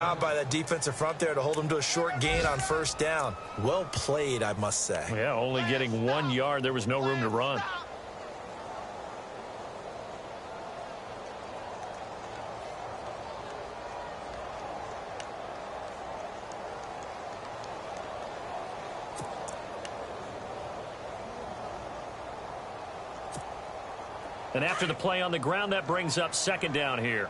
Out by that defensive front there to hold him to a short gain on first down. Well played, I must say. Yeah, only getting 1 yard. There was no room to run. And after the play on the ground, that brings up second down here.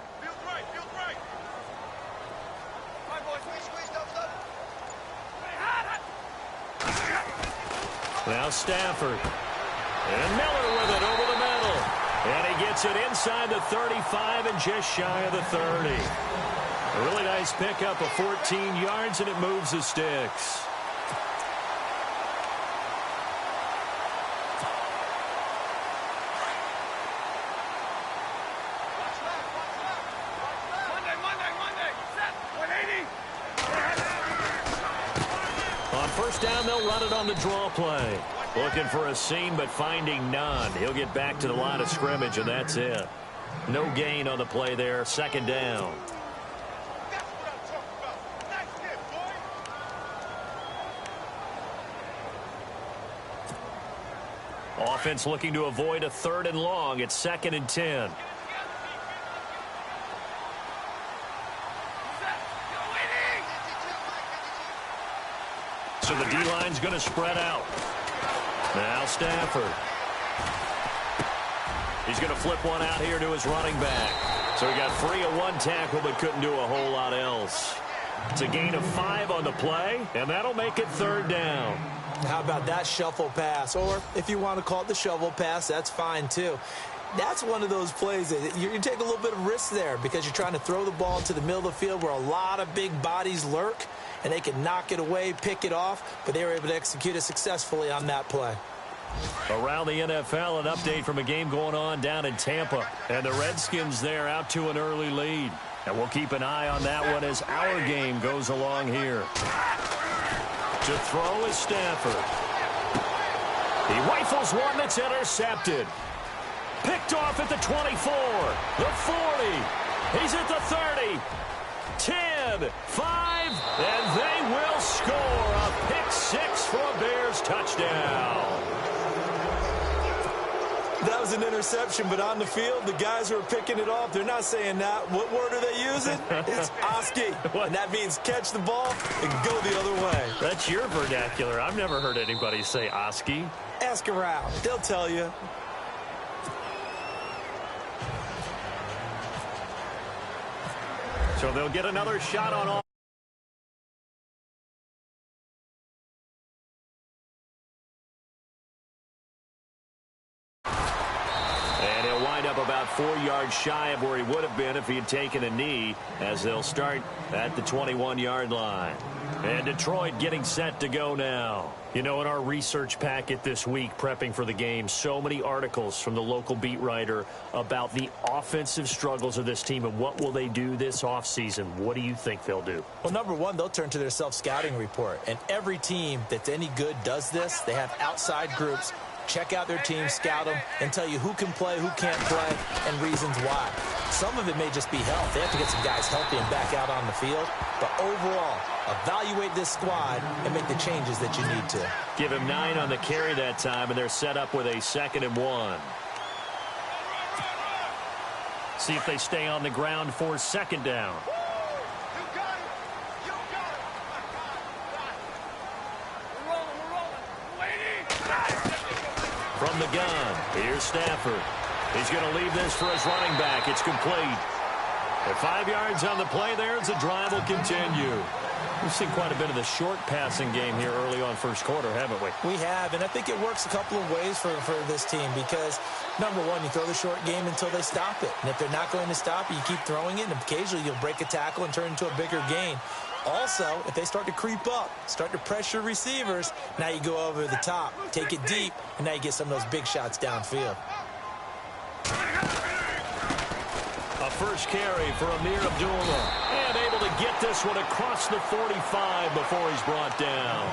Now Stafford. And Miller with it over the middle. And he gets it inside the 35 and just shy of the 30. A really nice pickup of 14 yards, and it moves the sticks. First down, they'll run it on the draw play. Looking for a seam, but finding none. He'll get back to the line of scrimmage, and that's it. No gain on the play there. Second down. Offense looking to avoid a 3rd and long. It's 2nd and 10. So the D-line's going to spread out. Now Stafford. He's going to flip one out here to his running back. So he got free of 1 tackle but couldn't do a whole lot else. It's a gain of 5 on the play, and that'll make it 3rd down. How about that shuffle pass? Or if you want to call it the shovel pass, that's fine too. That's one of those plays that you take a little bit of risk there because you're trying to throw the ball to the middle of the field where a lot of big bodies lurk, and they can knock it away, pick it off, but they were able to execute it successfully on that play. Around the NFL, an update from a game going on down in Tampa. And the Redskins there out to an early lead. And we'll keep an eye on that one as our game goes along here. To throw is Stafford. He rifles one that's intercepted. Picked off at the 24, the 40. He's at the 30. 10, 5, and they will score a pick 6 for a Bears touchdown. That was an interception, but on the field, the guys who are picking it off, they're not saying that. What word are they using? It's Oski, and that means catch the ball and go the other way. That's your vernacular. I've never heard anybody say Oski. Ask around. They'll tell you. So they'll get another shot on all. And he'll wind up about 4 yards shy of where he would have been if he had taken a knee, as they'll start at the 21-yard line. And Detroit getting set to go now. You know, in our research packet this week, prepping for the game, so many articles from the local beat writer about the offensive struggles of this team and what will they do this offseason. What do you think they'll do? Well, number one, they'll turn to their self-scouting report. And every team that's any good does this. They have outside groups. Check out their team, scout them, and tell you who can play, who can't play, and reasons why. Some of it may just be health. They have to get some guys healthy and back out on the field. But overall, evaluate this squad and make the changes that you need to. Give him 9 on the carry that time, and they're set up with a 2nd and 1. See if they stay on the ground for 2nd down. From the gun, here's Stafford. He's going to leave this for his running back. It's complete. At 5 yards on the play there, the drive will continue. We've seen quite a bit of the short passing game here early on first quarter, haven't we? We have, and I think it works a couple of ways for this team because, number one, you throw the short game until they stop it. And if they're not going to stop it, you keep throwing it, and occasionally you'll break a tackle and turn it into a bigger gain. Also, if they start to creep up, start to pressure receivers, now you go over the top, take it deep, and now you get some of those big shots downfield. A first carry for Amir Abdullah. And able to get this one across the 45 before he's brought down.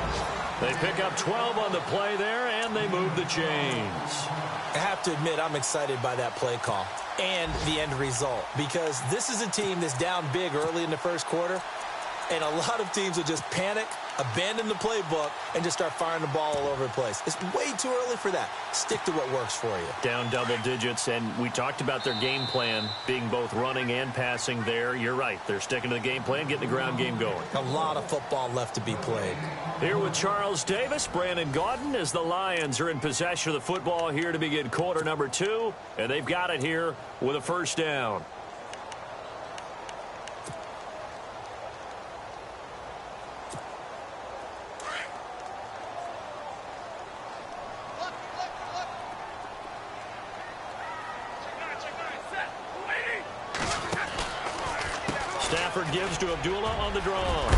They pick up 12 on the play there, and they move the chains. I have to admit, I'm excited by that play call and the end result because this is a team that's down big early in the first quarter. And a lot of teams will just panic, abandon the playbook, and just start firing the ball all over the place. It's way too early for that. Stick to what works for you. Down double digits, and we talked about their game plan being both running and passing there. You're right. They're sticking to the game plan, getting the ground game going. A lot of football left to be played. Here with Charles Davis, Brandon Gaudin, as the Lions are in possession of the football here to begin quarter number 2, and they've got it here with a first down. Stafford gives to Abdullah on the draw.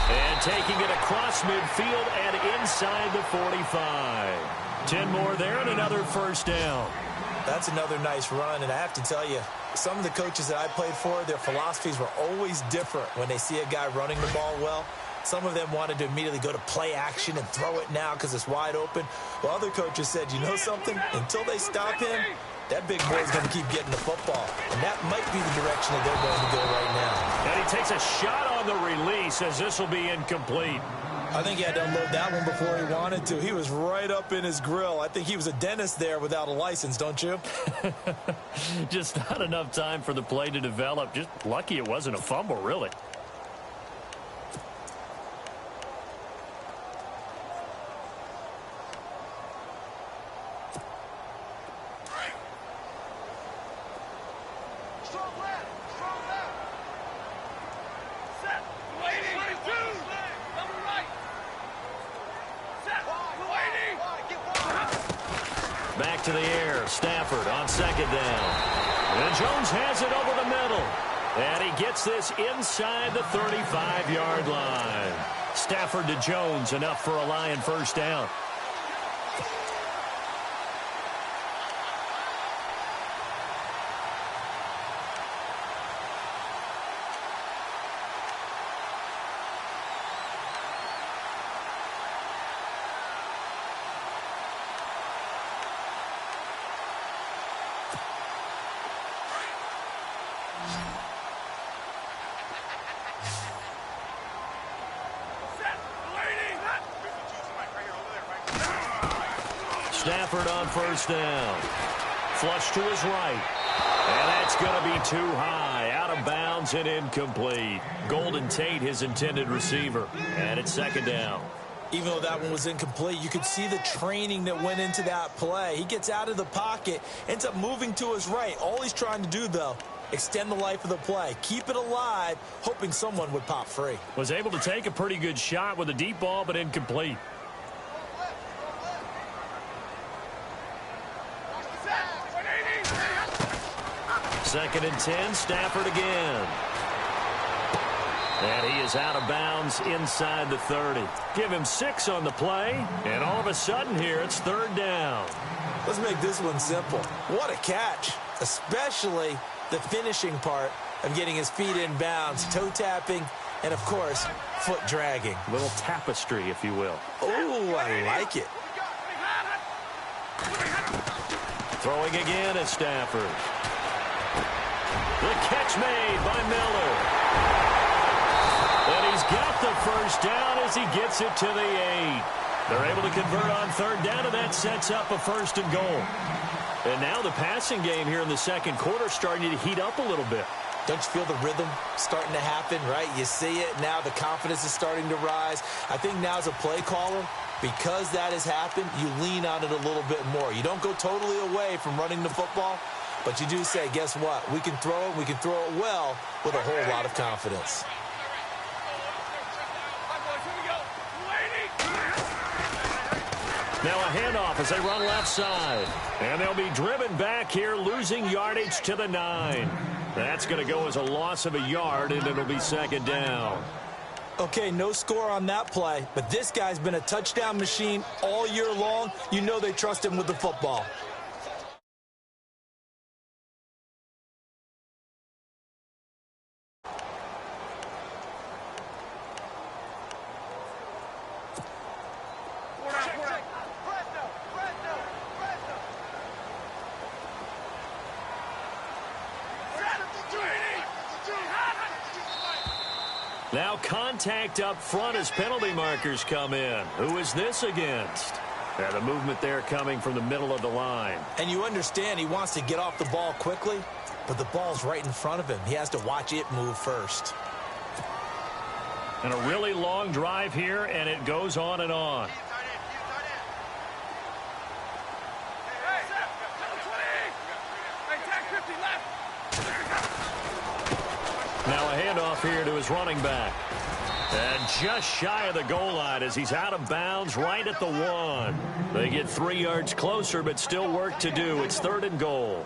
And taking it across midfield and inside the 45. 10 more there and another first down. That's another nice run, and I have to tell you, some of the coaches that I played for, their philosophies were always different when they see a guy running the ball well. Some of them wanted to immediately go to play action and throw it now because it's wide open. While other coaches said, you know something? Until they stop him, that big boy's going to keep getting the football. And that might be the direction that they're going to go right now. And he takes a shot on the release as this will be incomplete. I think he had to unload that one before he wanted to. He was right up in his grill. I think he was a dentist there without a license, don't you? Just not enough time for the play to develop. Just lucky it wasn't a fumble, really. Back to the air. Stafford on second down. And Jones has it over the middle. And he gets this inside the 35-yard line. Stafford to Jones, enough for a Lion first down. Stafford on first down. Flush to his right. And that's going to be too high. Out of bounds and incomplete. Golden Tate, his intended receiver. And it's second down. Even though that one was incomplete, you could see the training that went into that play. He gets out of the pocket, ends up moving to his right. All he's trying to do, though, extend the life of the play. Keep it alive, hoping someone would pop free. Was able to take a pretty good shot with a deep ball, but incomplete. Second and 10, Stafford again. And he is out of bounds inside the 30. Give him 6 on the play, and all of a sudden here it's third down. Let's make this one simple. What a catch, especially the finishing part of getting his feet in bounds, toe tapping, and of course, foot dragging. A little tapestry, if you will. Oh, I like it. Throwing again at Stafford. The catch made by Miller. And he's got the first down as he gets it to the 8. They're able to convert on third down, and that sets up a first and goal. And now the passing game here in the second quarter starting to heat up a little bit. Don't you feel the rhythm starting to happen, right? You see it now. The confidence is starting to rise. I think now as a play caller, because that has happened, you lean on it a little bit more. You don't go totally away from running the football, but you do say, guess what? We can throw it. We can throw it well with a whole lot of confidence. Now a handoff as they run left side. And they'll be driven back here, losing yardage to the 9. That's going to go as a loss of a yard, and it'll be second down. Okay, no score on that play, but this guy's been a touchdown machine all year long. You know they trust him with the football. Now contact up front as penalty markers come in. Who is this against? And the movement there coming from the middle of the line. And you understand he wants to get off the ball quickly, but the ball's right in front of him. He has to watch it move first. And a really long drive here, and it goes on and on. Now a handoff here to his running back. And just shy of the goal line as he's out of bounds right at the 1. They get 3 yards closer, but still work to do. It's 3rd and goal.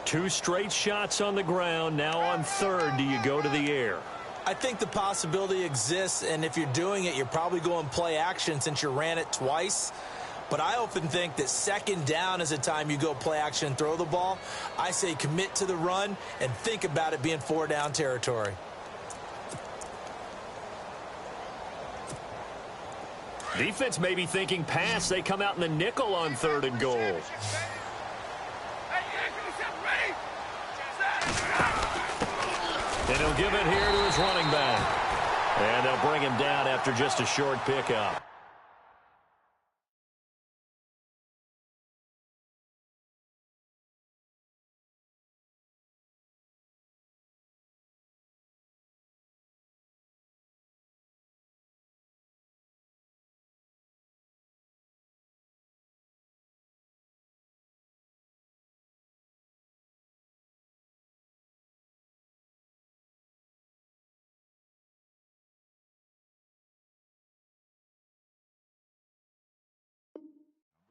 2 straight shots on the ground. Now on 3rd, do you go to the air? I think the possibility exists, and if you're doing it, you're probably going play action since you ran it twice. But I often think that 2nd down is a time you go play action and throw the ball. I say commit to the run and think about it being 4 down territory. Defense may be thinking pass. They come out in the nickel on 3rd and goal. And he'll give it here to his running back. And they'll bring him down after just a short pickup.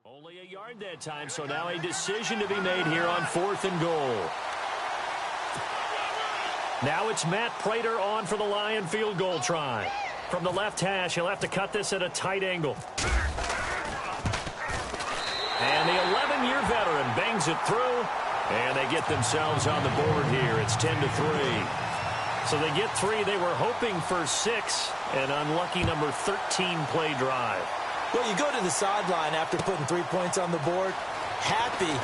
Only a yard that time, so now a decision to be made here on 4th and goal. Now it's Matt Prater on for the Lion field goal try. From the left hash, he'll have to cut this at a tight angle. And the 11-year veteran bangs it through, and they get themselves on the board here. It's 10-3. So they get 3. They were hoping for 6, an unlucky number 13 play drive. Well, you go to the sideline after putting 3 points on the board, happy,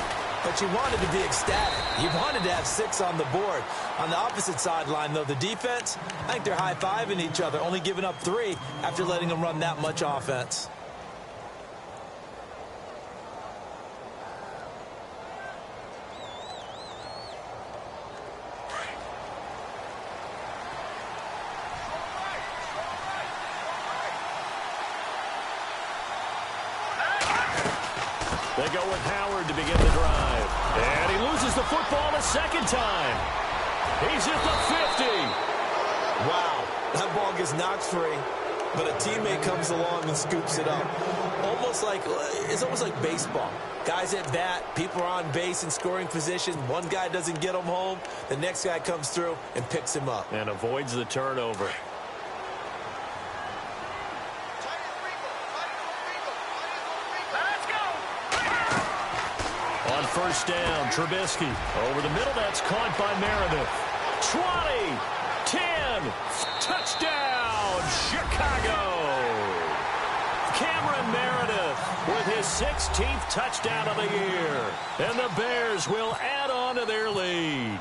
but you wanted to be ecstatic. You wanted to have 6 on the board. On the opposite sideline, though, the defense, I think they're high-fiving each other, only giving up 3 after letting them run that much offense. They go with Howard to begin the drive. And he loses the football a second time. He's at the 50. Wow, that ball gets knocked free, but a teammate comes along and scoops it up. It's almost like baseball. Guys at bat, people are on base in scoring position. One guy doesn't get him home. The next guy comes through and picks him up. And avoids the turnover. On 1st down, Trubisky. Over the middle, that's caught by Meredith. 20, 10, touchdown, Chicago. Cameron Meredith with his 16th touchdown of the year. And the Bears will add on to their lead.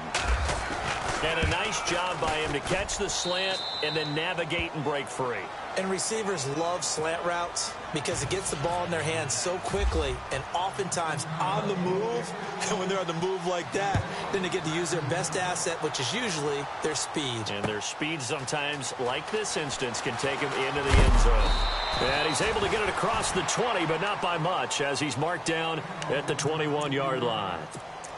And a nice job by him to catch the slant and then navigate and break free. And receivers love slant routes because it gets the ball in their hands so quickly and oftentimes on the move. And when they're on the move like that, then they get to use their best asset, which is usually their speed. And their speed sometimes, like this instance, can take him into the end zone. And he's able to get it across the 20, but not by much, as he's marked down at the 21-yard line.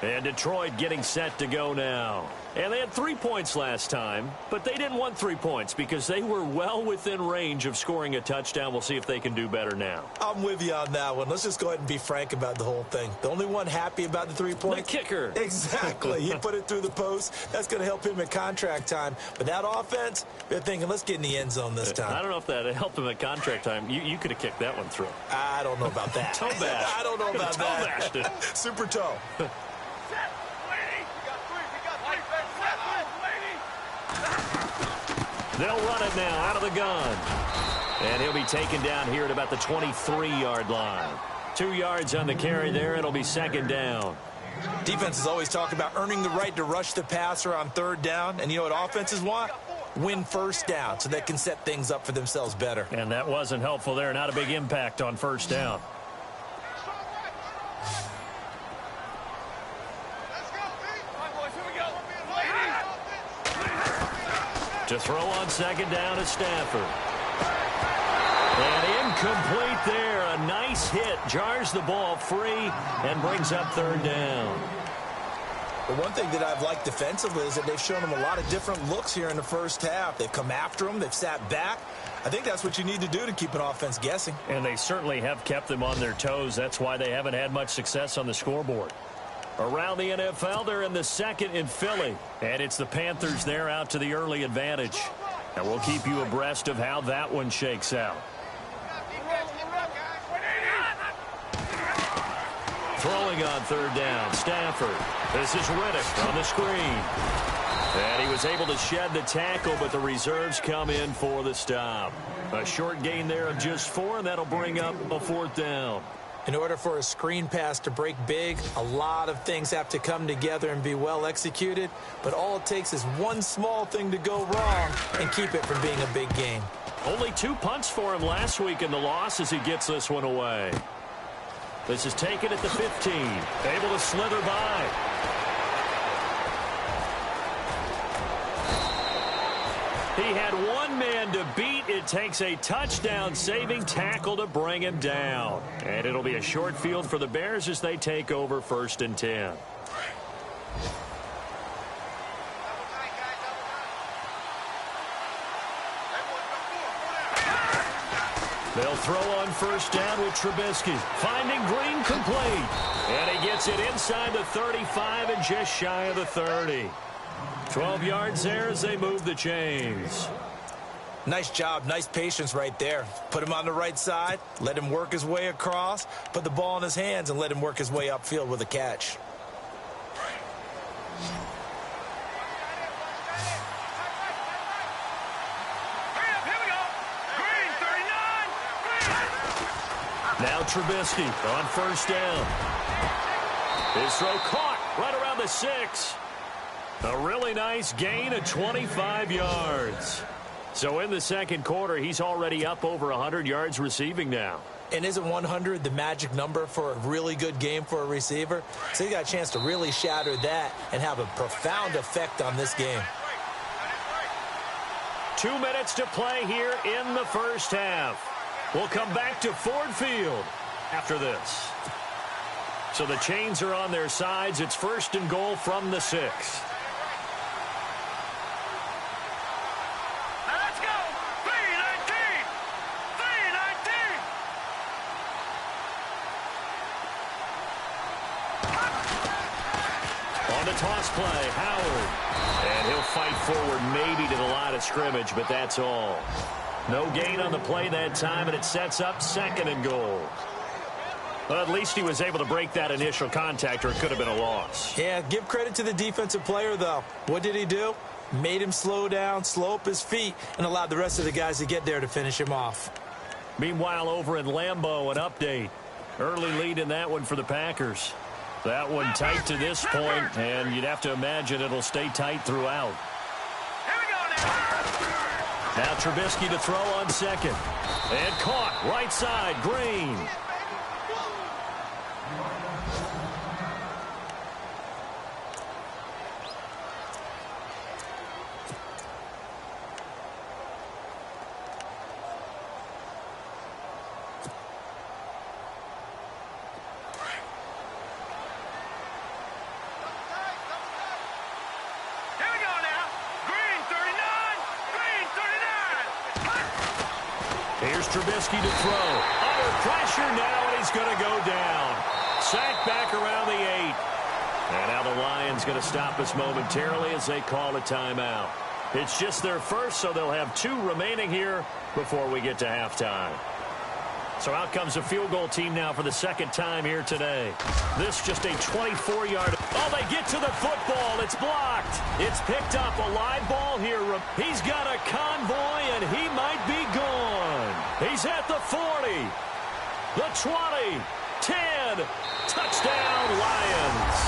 And Detroit getting set to go now. And they had 3 points last time, but they didn't want 3 points because they were well within range of scoring a touchdown. We'll see if they can do better now. I'm with you on that one. Let's just go ahead and be frank about the whole thing. The only one happy about the 3 points? The kicker. Exactly. He put it through the post. That's going to help him at contract time. But that offense, they're thinking, let's get in the end zone this time. I don't know if that helped him at contract time. You could have kicked that one through. I don't know about that. Toe bash. I don't know about toe that. Bashed it. Super toe. They'll run it now out of the gun. And he'll be taken down here at about the 23-yard line. 2 yards on the carry there. It'll be 2nd down. Defenses always talk about earning the right to rush the passer on 3rd down. And you know what offenses want? win first down so they can set things up for themselves better. And that wasn't helpful there. Not a big impact on first down. To throw on second down is Stafford. And incomplete there. A nice hit. Jars the ball free and brings up third down. The one thing that I've liked defensively is that they've shown them a lot of different looks here in the first half. They've come after them. They've sat back. I think that's what you need to do to keep an offense guessing. And they certainly have kept them on their toes. That's why they haven't had much success on the scoreboard. Around the NFL, they're in the second in Philly. And it's the Panthers there out to the early advantage. And we'll keep you abreast of how that one shakes out. Throwing on third down, Stafford. This is Riddick on the screen. And he was able to shed the tackle, but the reserves come in for the stop. A short gain there of just 4, and that'll bring up a fourth down. In order for a screen pass to break big, a lot of things have to come together and be well executed, but all it takes is one small thing to go wrong and keep it from being a big gain. Only 2 punts for him last week in the loss as he gets this one away. This is taken at the 15. Able to slither by. He had one man to beat. It takes a touchdown-saving tackle to bring him down. And it'll be a short field for the Bears as they take over 1st and 10. They'll throw on first down with Trubisky. Finding Green complete. And he gets it inside the 35 and just shy of the 30. 12 yards there as they move the chains. Nice job, nice patience right there. Put him on the right side, let him work his way across, put the ball in his hands, and let him work his way upfield with a catch. Now Trubisky on first down. His throw caught right around the 6. A really nice gain of 25 yards. So in the second quarter, he's already up over 100 yards receiving now. And isn't 100 the magic number for a really good game for a receiver? So he got a chance to really shatter that and have a profound effect on this game. 2 minutes to play here in the first half. We'll come back to Ford Field after this. So the chains are on their sides. It's 1st and goal from the 6. Let's go! 319! 319! On the toss play, Howard. And he'll fight forward maybe to the line of scrimmage, but that's all. No gain on the play that time, and it sets up 2nd and goal. But at least he was able to break that initial contact, or it could have been a loss. Yeah, give credit to the defensive player, though. What did he do? Made him slow down, slow up his feet, and allowed the rest of the guys to get there to finish him off. Meanwhile, over in Lambeau, an update. Early lead in that one for the Packers. That one tight to this point, and you'd have to imagine it'll stay tight throughout. Now Trubisky to throw on second. And caught right side, Green. Here's Trubisky to throw. Under pressure now, and he's going to go down. Sacked back around the 8. And now the Lions going to stop us momentarily as they call a timeout. It's just their first, so they'll have 2 remaining here before we get to halftime. So out comes a field goal team now for the 2nd time here today. This just a 24-yard. Oh, they get to the football. It's blocked. It's picked up. A live ball here. He's got a convoy, and he might be gone. He's at the 40, the 20, 10. Touchdown, Lions.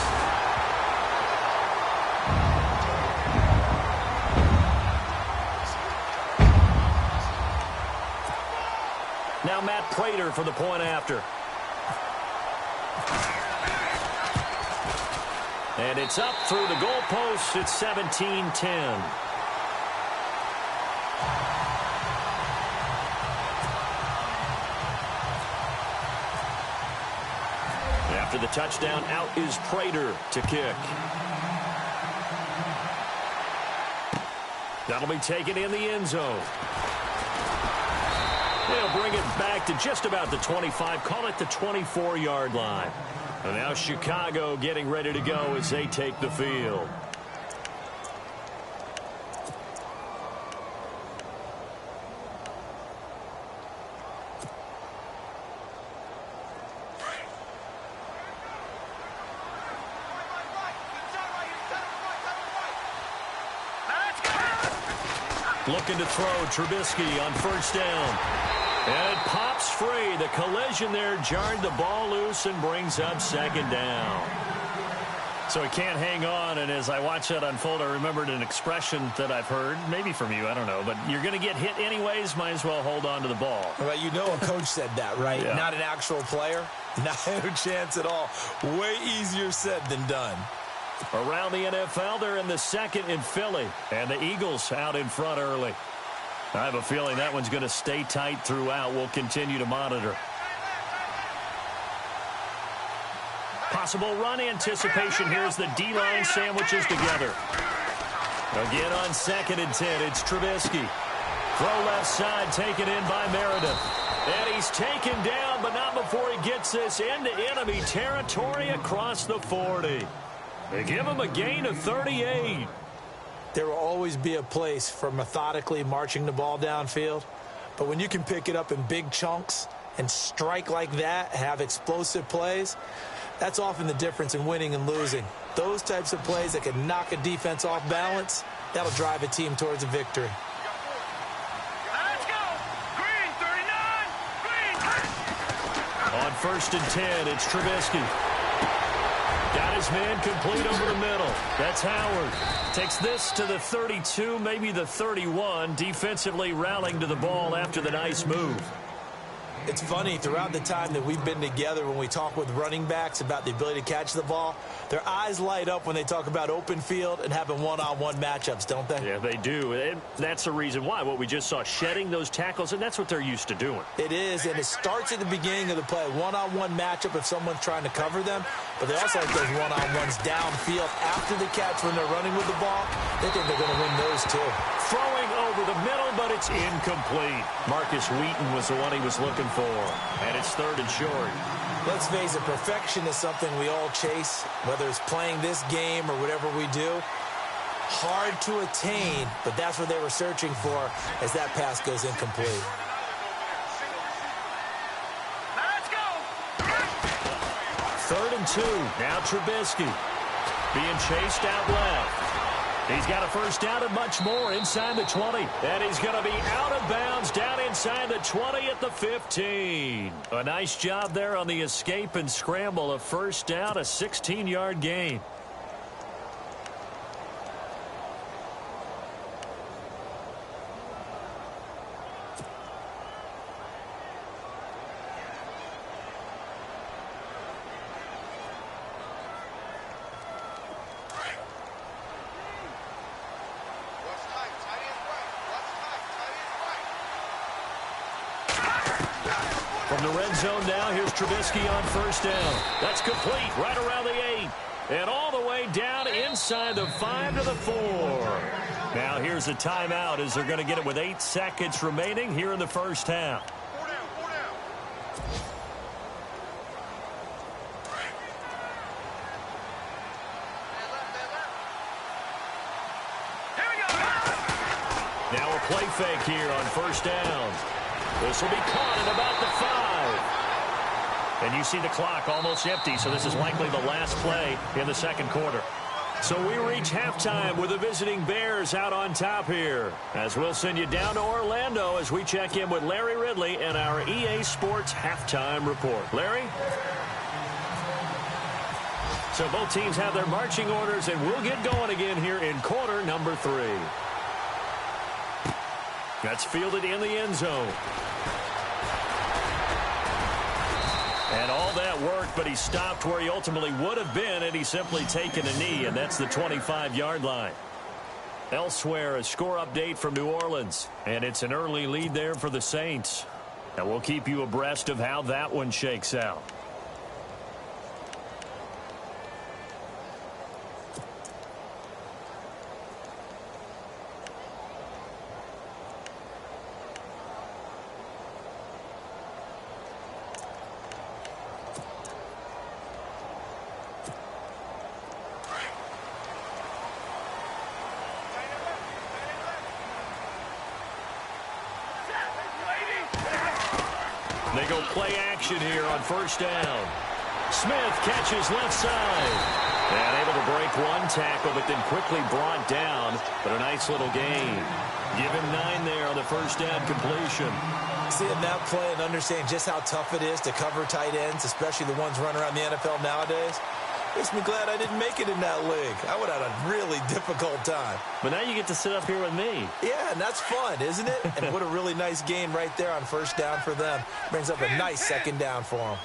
Now Matt Prater for the point after. And it's up through the goalpost. It's 17-10. After the touchdown, out is Prater to kick. That'll be taken in the end zone. They'll bring it back to just about the 25, call it the 24-yard line. And now Chicago getting ready to go as they take the field. Looking to throw Trubisky on first down. And it pops free. The collision there jarred the ball loose and brings up second down. So he can't hang on, and as I watch that unfold, I remembered an expression that I've heard, maybe from you, I don't know, but you're going to get hit anyways, might as well hold on to the ball. Well, you know a coach said that, right? Yeah. Not an actual player. Not a chance at all. Way easier said than done. Around the NFL, they're in the second in Philly, and the Eagles out in front early. I have a feeling that one's going to stay tight throughout. We'll continue to monitor. Possible run anticipation. Here's the D-line sandwiches together. Again on 2nd and 10, it's Trubisky. Throw left side, taken in by Meredith. And he's taken down, but not before he gets this into enemy territory across the 40. They give him a gain of 38. There will always be a place for methodically marching the ball downfield. But when you can pick it up in big chunks and strike like that, have explosive plays, that's often the difference in winning and losing. Those types of plays that can knock a defense off balance, that'll drive a team towards a victory. Let's go. Green 39. Green. On 1st and 10, it's Trubisky. Got his man complete over the middle. That's Howard. Takes this to the 32, maybe the 31. Defensively rallying to the ball after the nice move. It's funny, throughout the time that we've been together, when we talk with running backs about the ability to catch the ball, their eyes light up when they talk about open field and having one-on-one matchups, don't they? Yeah, they do. And that's the reason why. What we just saw, shedding those tackles, and that's what they're used to doing. It is, and it starts at the beginning of the play. One-on-one matchup if someone's trying to cover them, but they also like those one-on-ones downfield after the catch when they're running with the ball. They think they're going to win those too. Throwing over the middle, but it's incomplete. Marcus Wheaton was the one he was looking for. And it's 3rd and short. Let's face it, perfection is something we all chase, whether it's playing this game or whatever we do. Hard to attain, but that's what they were searching for as that pass goes incomplete. Let's go. 3rd and 2. Now Trubisky being chased out left. He's got a first down and much more inside the 20. And he's going to be out of bounds down inside the 20 at the 15. A nice job there on the escape and scramble. A first down, a 16-yard gain. From the red zone now, here's Trubisky on first down. That's complete right around the 8. And all the way down inside the 5 to the 4. Now here's a timeout as they're going to get it with 8 seconds remaining here in the first half. Now a play fake here on first down. This will be caught at about the 5. And you see the clock almost empty, so this is likely the last play in the second quarter. So we reach halftime with the visiting Bears out on top here. As we'll send you down to Orlando as we check in with Larry Ridley and our EA Sports halftime report. Larry? So both teams have their marching orders, and we'll get going again here in quarter number 3. That's fielded in the end zone. And all that work, but he stopped where he ultimately would have been had he simply taken a knee, and that's the 25-yard line. Elsewhere, a score update from New Orleans, and it's an early lead there for the Saints. And we'll keep you abreast of how that one shakes out. They go play action here on first down. Smith catches left side. And able to break one tackle, but then quickly brought down. But a nice little gain. Give him 9 there on the first down completion. Seeing that play and understanding just how tough it is to cover tight ends, especially the ones running around the NFL nowadays, makes me glad I didn't make it in that league. I would have had a really difficult time. But now you get to sit up here with me. Yeah, and that's fun, isn't it? And what a really nice gain right there on first down for them. Brings up a nice second down for them.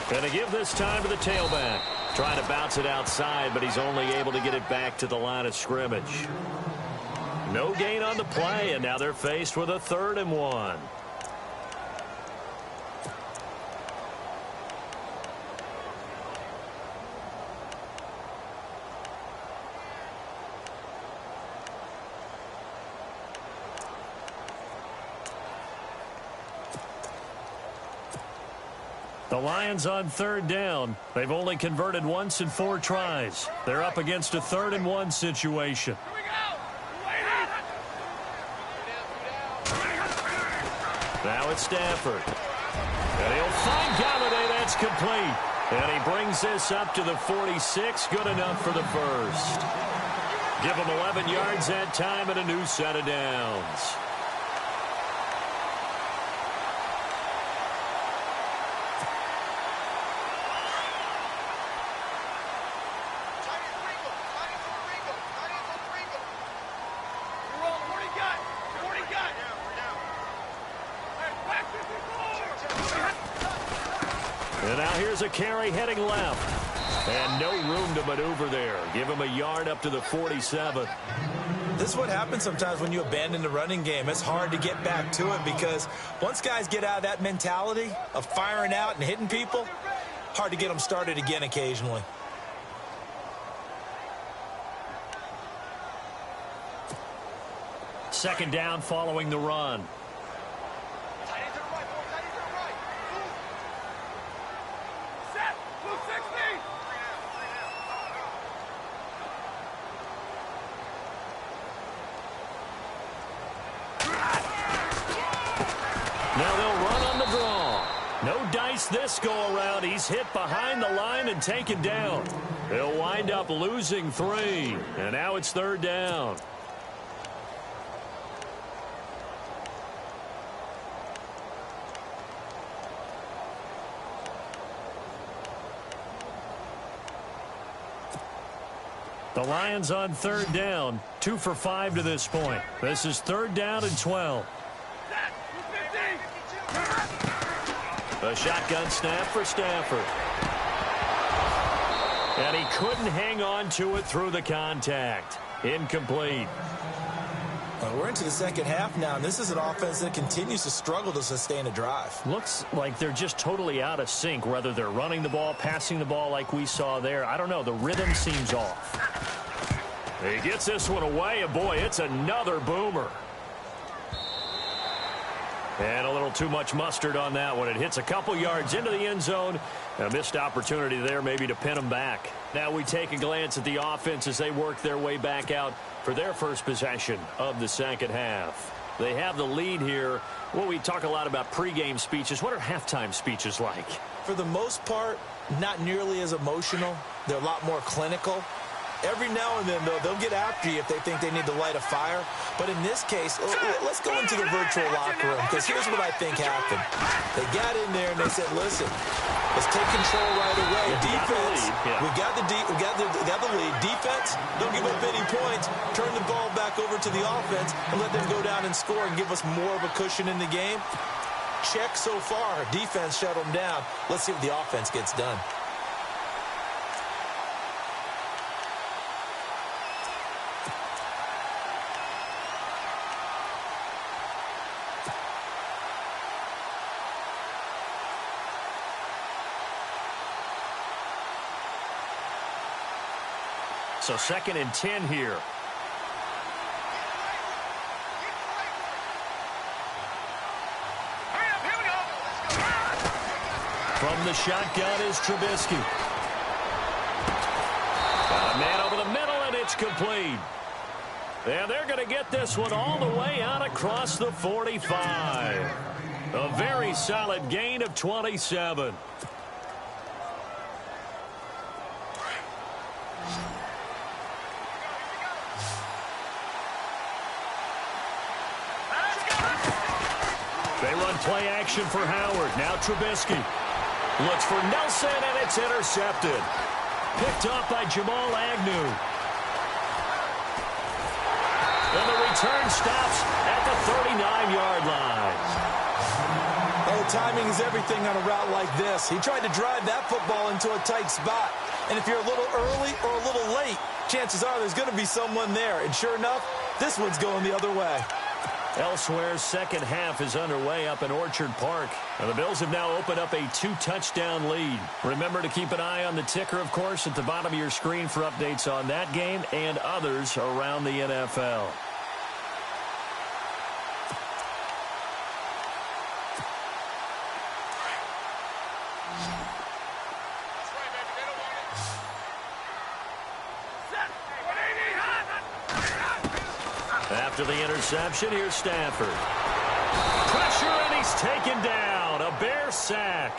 Going to give this time to the tailback. Trying to bounce it outside, but he's only able to get it back to the line of scrimmage. No gain on the play, and now they're faced with a 3rd and 1. The Lions on 3rd down. They've only converted once in 4 tries. They're up against a 3rd and 1 situation. Now it's Stafford. And he'll find Galladay. That's complete. And he brings this up to the 46. Good enough for the first. Give him 11 yards that time and a new set of downs. And now here's a carry heading left. And no room to maneuver there. Give him a yard up to the 47. This is what happens sometimes when you abandon the running game. It's hard to get back to it because once guys get out of that mentality of firing out and hitting people, hard to get them started again occasionally. Second down following the run. Now they'll run on the draw. No dice this go-around. He's hit behind the line and taken down. He'll wind up losing 3. And now it's 3rd down. The Lions on 3rd down. 2 for 5 to this point. This is 3rd down and 12. A shotgun snap for Stafford. And he couldn't hang on to it through the contact. Incomplete. We're into the second half now, and this is an offense that continues to struggle to sustain a drive. Looks like they're just totally out of sync, whether they're running the ball, passing the ball like we saw there. I don't know. The rhythm seems off. He gets this one away, and boy, it's another boomer. And a little too much mustard on that one. It hits a couple yards into the end zone. A missed opportunity there maybe to pin them back. Now we take a glance at the offense as they work their way back out for their first possession of the second half. They have the lead here. Well, we talk a lot about pregame speeches. What are halftime speeches like? For the most part, not nearly as emotional. They're a lot more clinical. Every now and then, though, they'll get after you if they think they need to light a fire. But in this case, let's go into the virtual locker room, because here's what I think happened. They got in there and they said, listen, let's take control right away. Defense, we got the lead. Defense, don't give up any points. Turn the ball back over to the offense and let them go down and score and give us more of a cushion in the game. Check so far. Defense shut them down. Let's see what the offense gets done. So 2nd and 10 here. From the shotgun is Trubisky. Got a man over the middle, and it's complete. And they're going to get this one all the way out across the 45. A very solid gain of 27. They run play action for Howard. Now Trubisky looks for Nelson, and it's intercepted. Picked off by Jamal Agnew. And the return stops at the 39-yard line. Oh, timing is everything on a route like this. He tried to drive that football into a tight spot. And if you're a little early or a little late, chances are there's going to be someone there. And sure enough, this one's going the other way. Elsewhere, second half is underway up in Orchard Park. And the Bills have now opened up a 2-touchdown lead. Remember to keep an eye on the ticker, of course, at the bottom of your screen for updates on that game and others around the NFL. After the interception, here's Stafford. Pressure, and he's taken down. A Bear sack.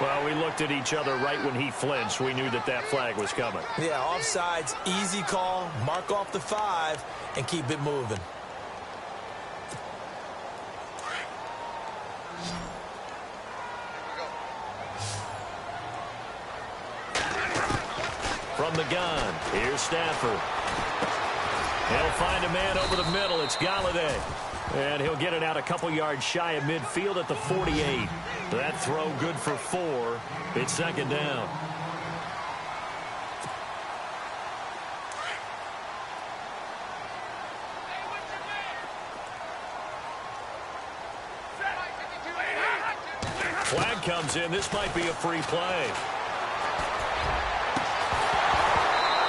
Well, we looked at each other right when he flinched. We knew that that flag was coming. Yeah, offsides, easy call. Mark off the 5 and keep it moving. From the gun, here's Stafford. He'll find a man over the middle. It's Galladay. And he'll get it out a couple yards shy of midfield at the 48. That throw good for 4. It's second down. Flag comes in. This might be a free play.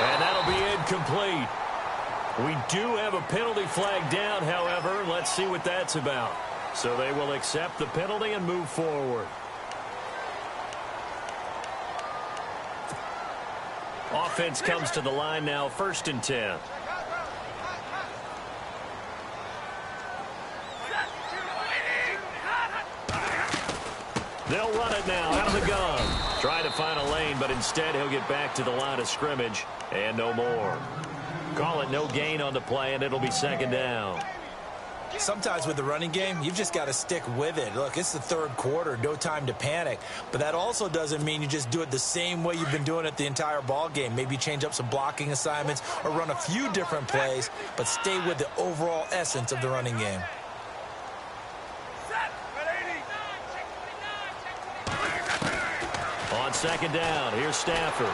And that'll be incomplete. We do have a penalty flag down, however. Let's see what that's about. So they will accept the penalty and move forward. Offense comes to the line now, 1st and 10. They'll run it now out of the gun. Trying to find a lane, but instead he'll get back to the line of scrimmage and no more. Call it no gain on the play, and it'll be second down. Sometimes with the running game, you've just got to stick with it. Look, it's the 3rd quarter, no time to panic. But that also doesn't mean you just do it the same way you've been doing it the entire ball game. Maybe change up some blocking assignments or run a few different plays, but stay with the overall essence of the running game. On second down, here's Stafford.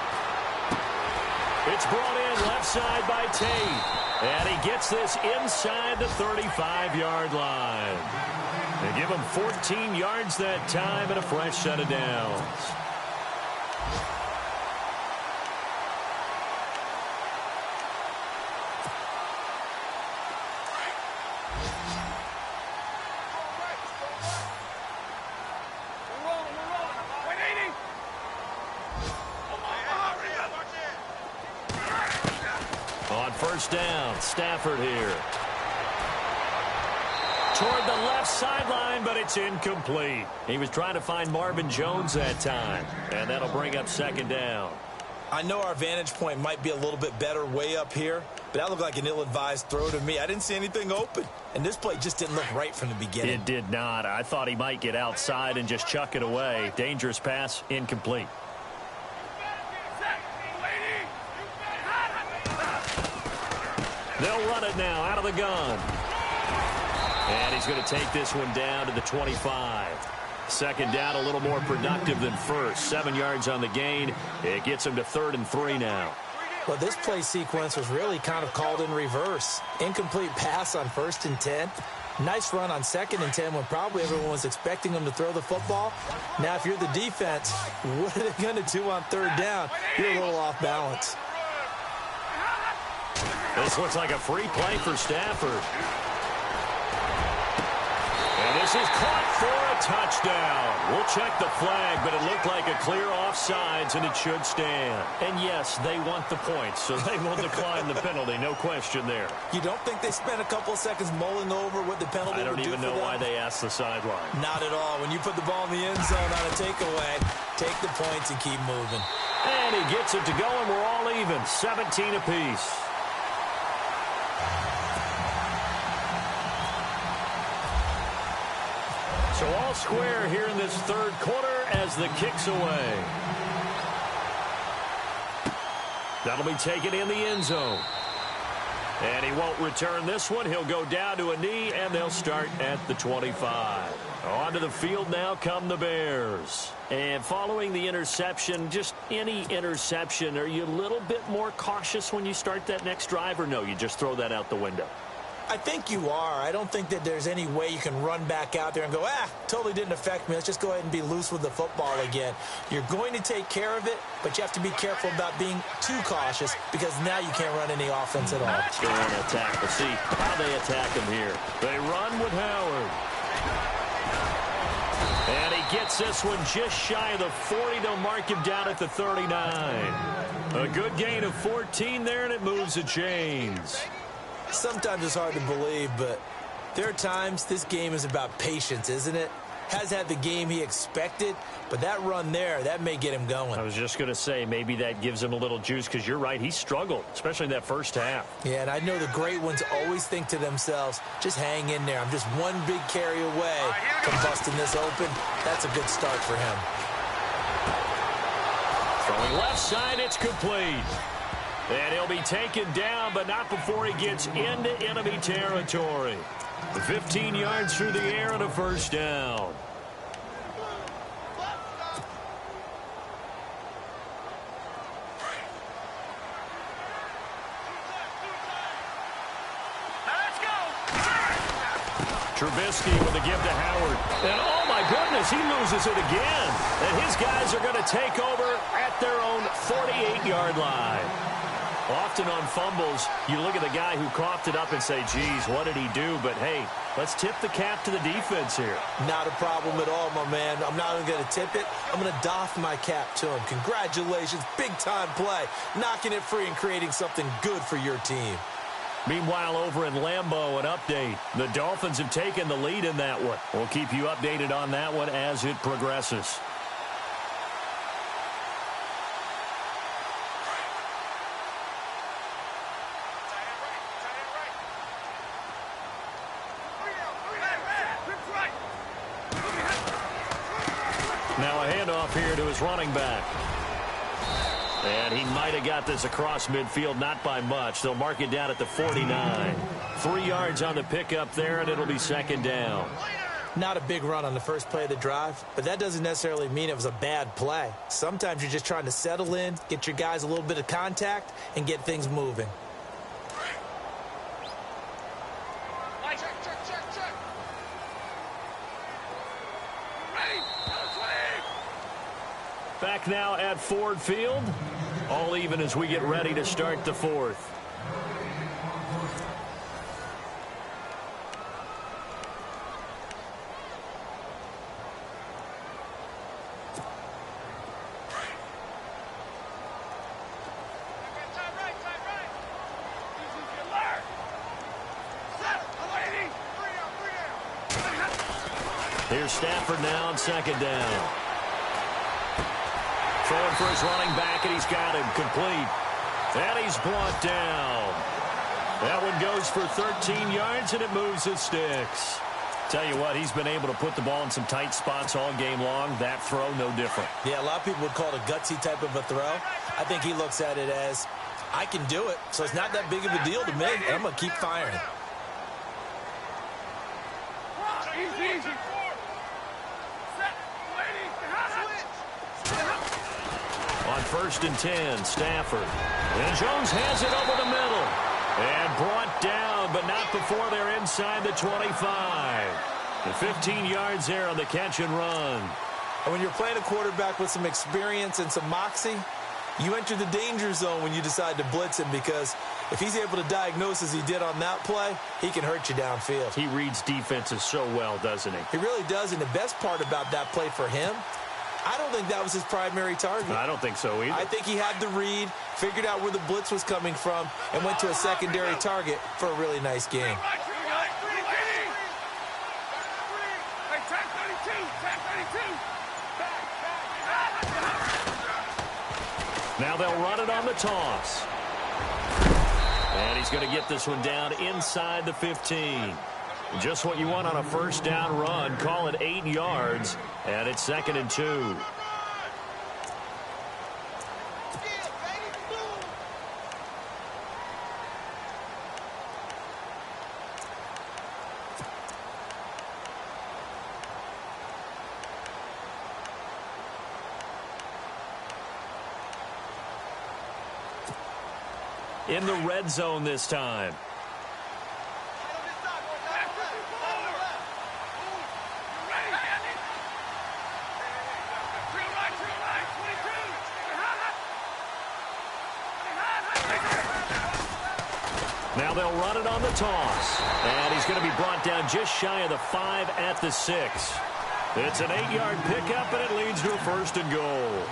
It's brought in left side by Tate. And he gets this inside the 35-yard line. They give him 14 yards that time and a fresh set of downs. On first down, Stafford here. Toward the left sideline, but it's incomplete. He was trying to find Marvin Jones that time, and that'll bring up second down. I know our vantage point might be a little bit better way up here, but that looked like an ill-advised throw to me. I didn't see anything open, and this play just didn't look right from the beginning. It did not. I thought he might get outside and just chuck it away. Dangerous pass, incomplete. They'll run it now out of the gun. And he's going to take this one down to the 25. Second down, a little more productive than first. 7 yards on the gain. It gets him to 3rd and 3 now. Well, this play sequence was really kind of called in reverse. Incomplete pass on 1st and 10. Nice run on 2nd and 10 when probably everyone was expecting him to throw the football. Now, if you're the defense, what are they going to do on 3rd down? You're a little off balance. This looks like a free play for Stafford. And this is caught for a touchdown. We'll check the flag, but it looked like a clear offsides, and it should stand. And yes, they want the points, so they will decline the penalty. No question there. You don't think they spent a couple of seconds mulling over what the penalty would do for them? I don't even know why they asked the sideline. Not at all. When you put the ball in the end zone on a takeaway, take the points and keep moving. And he gets it to go, and we're all even. 17 apiece. So all square here in this 3rd quarter as the kick's away. That'll be taken in the end zone. And he won't return this one. He'll go down to a knee, and they'll start at the 25. Onto the field now come the Bears. And following the interception, just any interception, are you a little bit more cautious when you start that next drive, or no, you just throw that out the window? I think you are. I don't think that there's any way you can run back out there and go, totally didn't affect me. Let's just go ahead and be loose with the football again. You're going to take care of it, but you have to be careful about being too cautious because now you can't run any offense at all. Go on attack. We'll see how they attack him here. They run with Howard. And he gets this one just shy of the 40. They'll mark him down at the 39. A good gain of 14 there, and it moves the chains. Sometimes it's hard to believe, but there are times this game is about patience, isn't it? Has had the game he expected, but that run there, that may get him going. I was just going to say, maybe that gives him a little juice, because you're right, he struggled, especially in that first half. Yeah, and I know the great ones always think to themselves, just hang in there. I'm just one big carry away from busting this open. That's a good start for him. Throwing left side, it's complete. And he'll be taken down, but not before he gets into enemy territory. 15 yards through the air and a first down. Let's go. Trubisky with a give to Howard. And oh my goodness, he loses it again. And his guys are going to take over at their own 48-yard line. Often on fumbles, you look at the guy who coughed it up and say, geez, what did he do? But, hey, let's tip the cap to the defense here. Not a problem at all, my man. I'm not even going to tip it. I'm going to doff my cap to him. Congratulations. Big-time play. Knocking it free and creating something good for your team. Meanwhile, over in Lambeau, an update. The Dolphins have taken the lead in that one. We'll keep you updated on that one as it progresses. Now a handoff here to his running back. And he might have got this across midfield, not by much. They'll mark it down at the 49. 3 yards on the pickup there, and it'll be second down. Not a big run on the first play of the drive, but that doesn't necessarily mean it was a bad play. Sometimes you're just trying to settle in, get your guys a little bit of contact, and get things moving. Back now at Ford Field. All even as we get ready to start the fourth. Here's Stafford now on second down. throwing for his running back, and he's got him complete. And he's brought down. That one goes for 13 yards, and it moves the sticks. Tell you what, he's been able to put the ball in some tight spots all game long. That throw, no different. Yeah, a lot of people would call it a gutsy type of a throw. I think he looks at it as, I can do it, so it's not that big of a deal to me, and I'm going to keep firing. Easy. On 1st and 10, Stafford. And Jones has it over the middle. And brought down, but not before they're inside the 25. And 15 yards there on the catch and run. And when you're playing a quarterback with some experience and some moxie, you enter the danger zone when you decide to blitz him, because if he's able to diagnose as he did on that play, he can hurt you downfield. He reads defenses so well, doesn't he? He really does, and the best part about that play for him, I don't think that was his primary target. I don't think so either. I think he had the read, figured out where the blitz was coming from, and went to a secondary target for a really nice game. Now they'll run it on the toss. And he's going to get this one down inside the 15. Just what you want on a first down run. Call it 8 yards. And it's 2nd and 2. In the red zone this time. Now they'll run it on the toss. And he's going to be brought down just shy of the 5 at the 6. It's an 8-yard pickup, and it leads to a 1st and goal.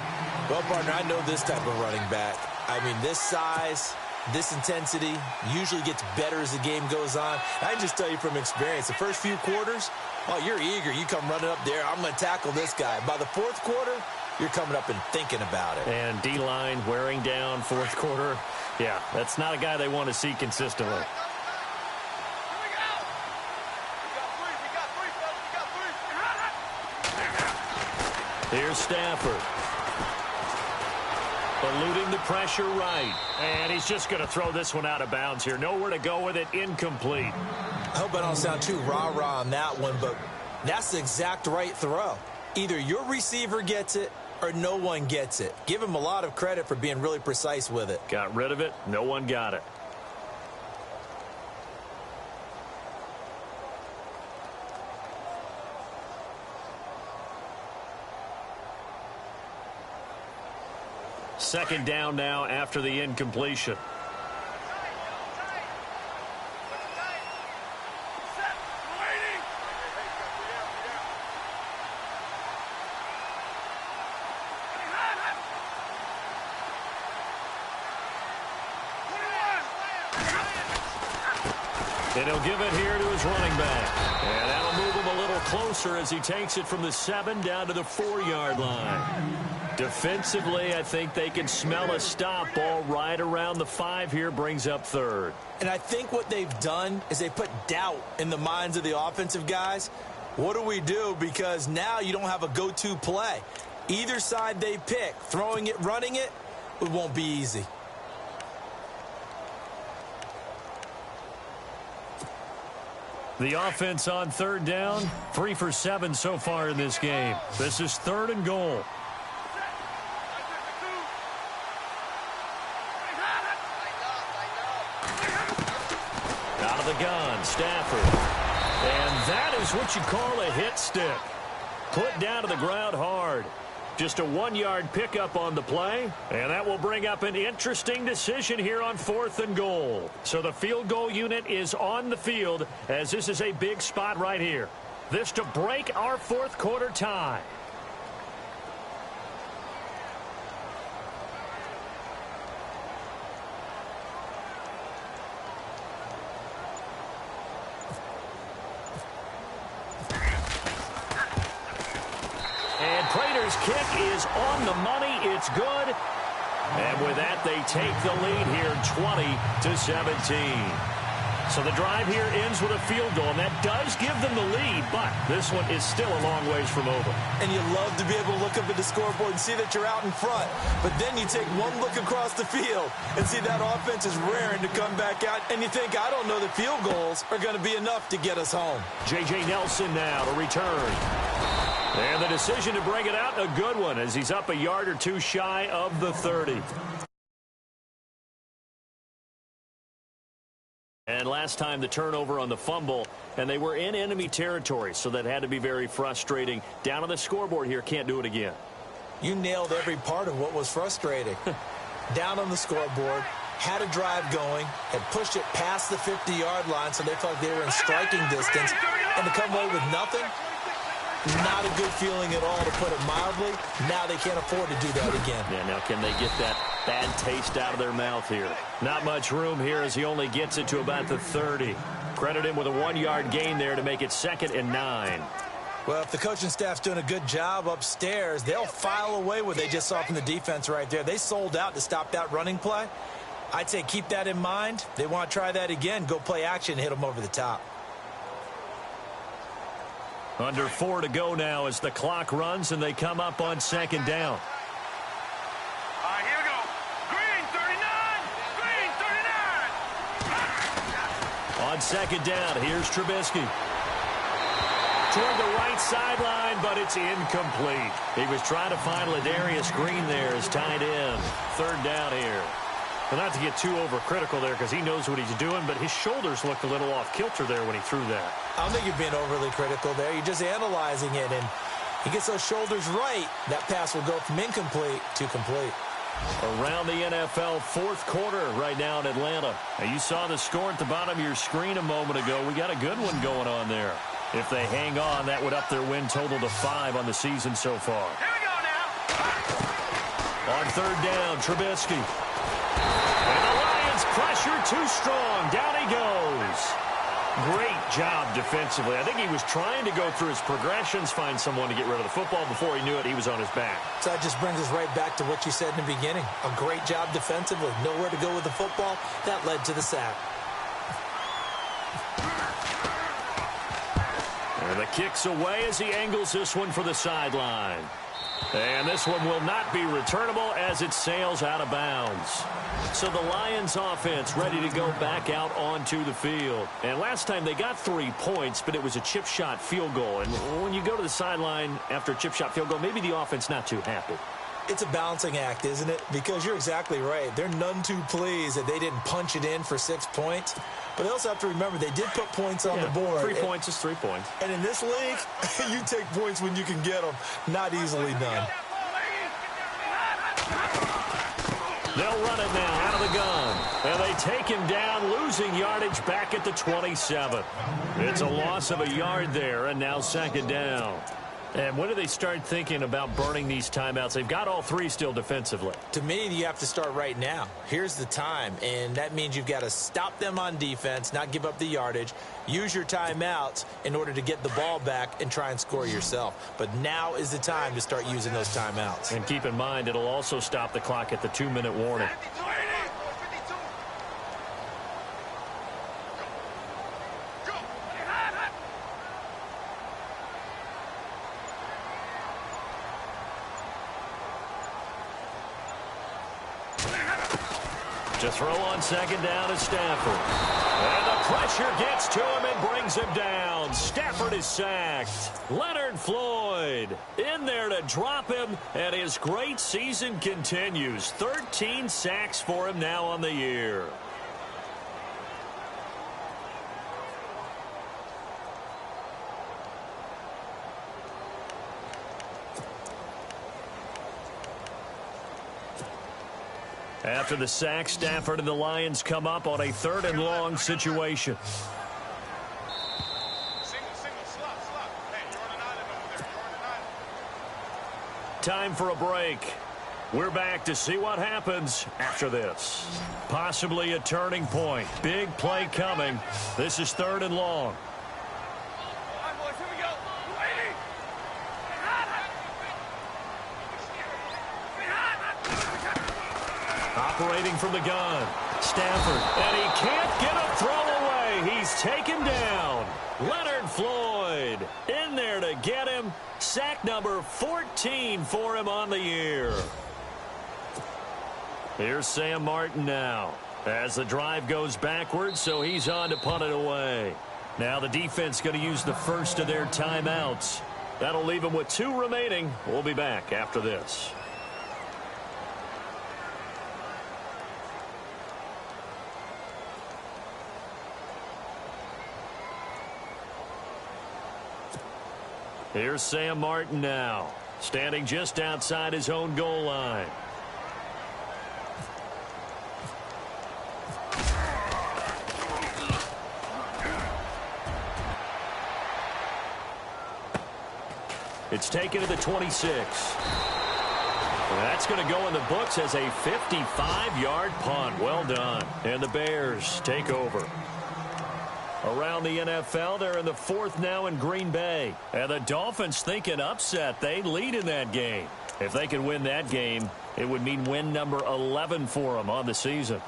Well, partner, I know this type of running back. I mean, this size, this intensity usually gets better as the game goes on. I can just tell you from experience, the first few quarters, oh, you're eager. You come running up there, I'm going to tackle this guy. By the 4th quarter, you're coming up and thinking about it. And D-line wearing down 4th quarter. Yeah, that's not a guy they want to see consistently. Here's Stafford. Eluding the pressure right. And he's just going to throw this one out of bounds here. Nowhere to go with it. Incomplete. I hope I don't sound too rah-rah on that one, but that's the exact right throw. Either your receiver gets it or no one gets it. Give him a lot of credit for being really precise with it. Got rid of it. No one got it. Second down now after the incompletion. And he'll give it here to his running back. And that'll move him a little closer as he takes it from the 7 down to the 4-yard line. Defensively, I think they can smell a stop. Ball right around the 5 here, brings up 3rd. And I think what they've done is they put doubt in the minds of the offensive guys. What do we do? Because now you don't have a go-to play. Either side they pick, throwing it, running it, it won't be easy. The offense on 3rd down, 3 for 7 so far in this game. This is 3rd and goal. Out of the gun, Stafford. And that is what you call a hit stick. Put down to the ground hard. Just a 1-yard pickup on the play, and that will bring up an interesting decision here on 4th and goal. So the field goal unit is on the field, as this is a big spot right here. This to break our 4th quarter tie. And Prater Raiders kick is on the money. It's good. And with that, they take the lead here 20-17. So the drive here ends with a field goal, and that does give them the lead, but this one is still a long ways from over. And you love to be able to look up at the scoreboard and see that you're out in front. But then you take one look across the field and see that offense is raring to come back out, and you think, I don't know that field goals are going to be enough to get us home. J.J. Nelson now to return. And the decision to bring it out, a good one, as he's up a yard or two shy of the 30. And last time the turnover on the fumble, and they were in enemy territory, so that had to be very frustrating. Down on the scoreboard here, can't do it again. You nailed every part of what was frustrating. Down on the scoreboard, had a drive going, had pushed it past the 50-yard line, so they felt like they were in striking distance, and to come away with nothing, not a good feeling at all, to put it mildly. Now they can't afford to do that again. Yeah, now can they get that bad taste out of their mouth here? Not much room here as he only gets it to about the 30. Credit him with a 1-yard gain there to make it 2nd and 9. Well, if the coaching staff's doing a good job upstairs, they'll file away what they just saw from the defense right there. They sold out to stop that running play. I'd say keep that in mind. They want to try that again. Go play action, hit them over the top. Under 4 to go now as the clock runs and they come up on 2nd down. All right, here we go. Green 39. Green 39. On 2nd down, here's Trubisky. Toward the right sideline, but it's incomplete. He was trying to find Ladarius Green there as tight end. 3rd down here. Well, not to get too overcritical there because he knows what he's doing, but his shoulders looked a little off kilter there when he threw that. I don't think you're being overly critical there. You're just analyzing it, and he gets those shoulders right. That pass will go from incomplete to complete. Around the NFL 4th quarter right now in Atlanta. Now, you saw the score at the bottom of your screen a moment ago. We got a good one going on there. If they hang on, that would up their win total to 5 on the season so far. Here we go now. On 3rd down, Trubisky. And the Lions pressure too strong. Down he goes. Great job defensively. I think he was trying to go through his progressions, find someone to get rid of the football. Before he knew it, he was on his back. So that just brings us right back to what you said in the beginning. A great job defensively. Nowhere to go with the football. That led to the sack. And the kick's away as he angles this one for the sideline. And this one will not be returnable as it sails out of bounds. So the Lions offense ready to go back out onto the field. And last time they got 3 points, but it was a chip shot field goal. And when you go to the sideline after a chip shot field goal, maybe the offense not too happy. It's a balancing act, isn't it? Because you're exactly right. They're none too pleased that they didn't punch it in for 6 points. But they also have to remember they did put points on the board. 3 points is 3 points. And in this league, you take points when you can get them. Not easily done. They'll run it now out of the gun. And they take him down, losing yardage back at the 27. It's a loss of a yard there, and now 2nd down. And when do they start thinking about burning these timeouts? They've got all 3 still defensively. To me, you have to start right now. Here's the time, and that means you've got to stop them on defense, not give up the yardage, use your timeouts in order to get the ball back and try and score yourself. But now is the time to start using those timeouts. And keep in mind, it'll also stop the clock at the 2-minute warning. To throw on 2nd down is Stafford. And the pressure gets to him and brings him down. Stafford is sacked. Leonard Floyd in there to drop him, and his great season continues. 13 sacks for him now on the year. After the sack, Stafford and the Lions come up on a 3rd and long situation. Time for a break. We're back to see what happens after this. Possibly a turning point. Big play coming. This is 3rd and long. Operating from the gun. Stafford. And he can't get a throw away. He's taken down. Leonard Floyd in there to get him. Sack number 14 for him on the year. Here's Sam Martin now. As the drive goes backwards, so he's on to punt it away. Now the defense going to use the first of their timeouts. That'll leave them with 2 remaining. We'll be back after this. Here's Sam Martin now, standing just outside his own goal line. It's taken to the 26. That's going to go in the books as a 55-yard punt. Well done. And the Bears take over. Around the NFL, they're in the 4th now in Green Bay. And the Dolphins think an upset. They lead in that game. If they can win that game, it would mean win number 11 for them on the season.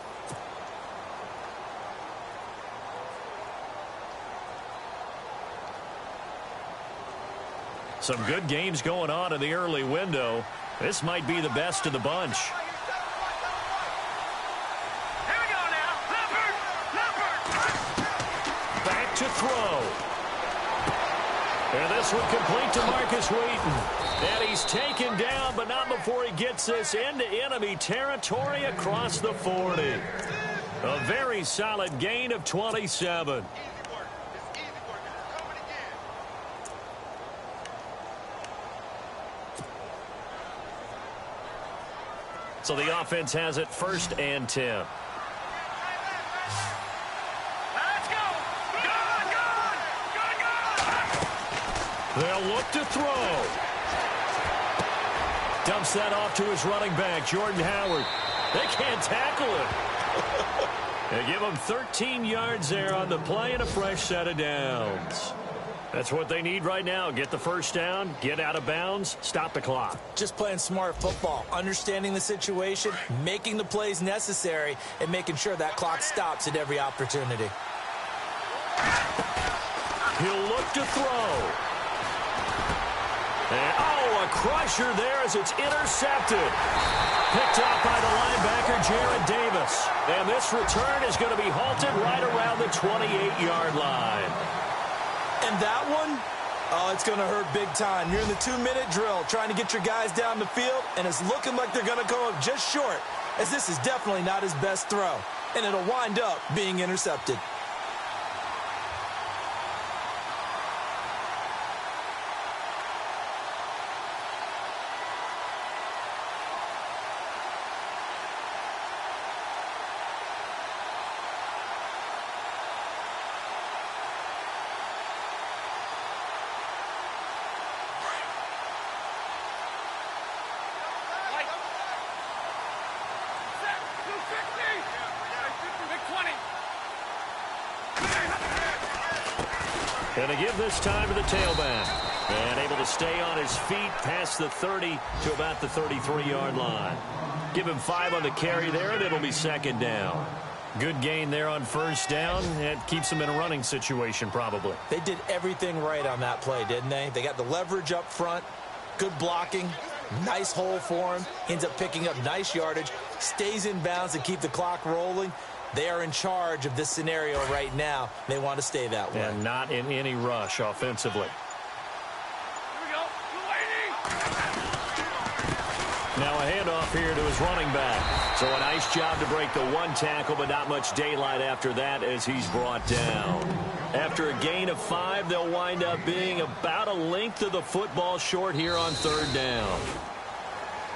Some good games going on in the early window. This might be the best of the bunch. To throw. And this one complete to Marcus Wheaton. And he's taken down, but not before he gets this into enemy territory across the 40. A very solid gain of 27. So the offense has it 1st and 10. They'll look to throw. Dumps that off to his running back, Jordan Howard. They can't tackle him. They give him 13 yards there on the play and a fresh set of downs. That's what they need right now. Get the first down, get out of bounds, stop the clock. Just playing smart football, understanding the situation, making the plays necessary, and making sure that clock stops at every opportunity. He'll look to throw. And, oh, a crusher there as it's intercepted. Picked up by the linebacker, Jared Davis. And this return is going to be halted right around the 28-yard line. And that one, oh, it's going to hurt big time. You're in the 2-minute drill trying to get your guys down the field, and it's looking like they're going to go up just short, as this is definitely not his best throw. And it'll wind up being intercepted. And to give this time to the tailback. And able to stay on his feet past the 30 to about the 33-yard line. Give him 5 on the carry there, and it'll be 2nd down. Good gain there on 1st down. It keeps them in a running situation probably. They did everything right on that play, didn't they? They got the leverage up front, good blocking, nice hole for him, ends up picking up nice yardage, stays in bounds to keep the clock rolling. They are in charge of this scenario right now. They want to stay that way. And not in any rush offensively. Now a handoff here to his running back. So a nice job to break the 1 tackle, but not much daylight after that as he's brought down. After a gain of 5, they'll wind up being about a length of the football short here on 3rd down.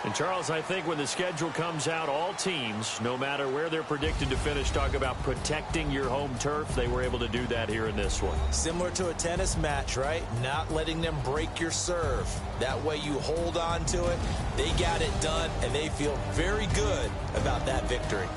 And, Charles, I think when the schedule comes out, all teams, no matter where they're predicted to finish, talk about protecting your home turf. They were able to do that here in this one. Similar to a tennis match, right? Not letting them break your serve. That way you hold on to it. They got it done, and they feel very good about that victory.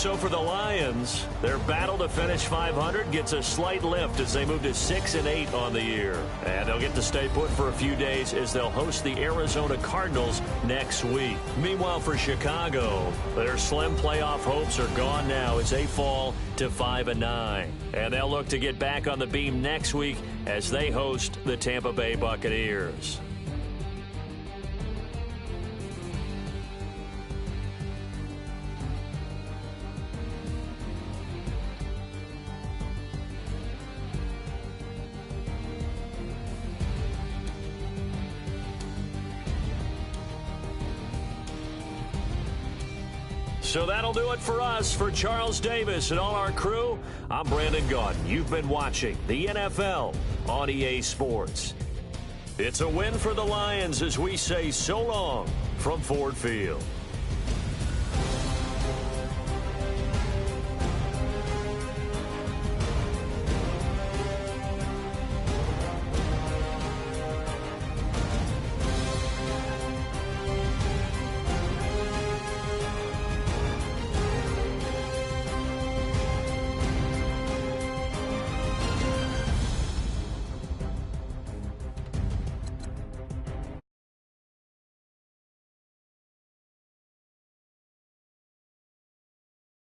So for the Lions, their battle to finish 500 gets a slight lift as they move to 6-8 on the year. And they'll get to stay put for a few days as they'll host the Arizona Cardinals next week. Meanwhile, for Chicago, their slim playoff hopes are gone now as they fall to 5-9. And they'll look to get back on the beam next week as they host the Tampa Bay Buccaneers. So that'll do it for us. For Charles Davis and all our crew, I'm Brandon Gaudin. You've been watching the NFL on EA Sports. It's a win for the Lions as we say so long from Ford Field.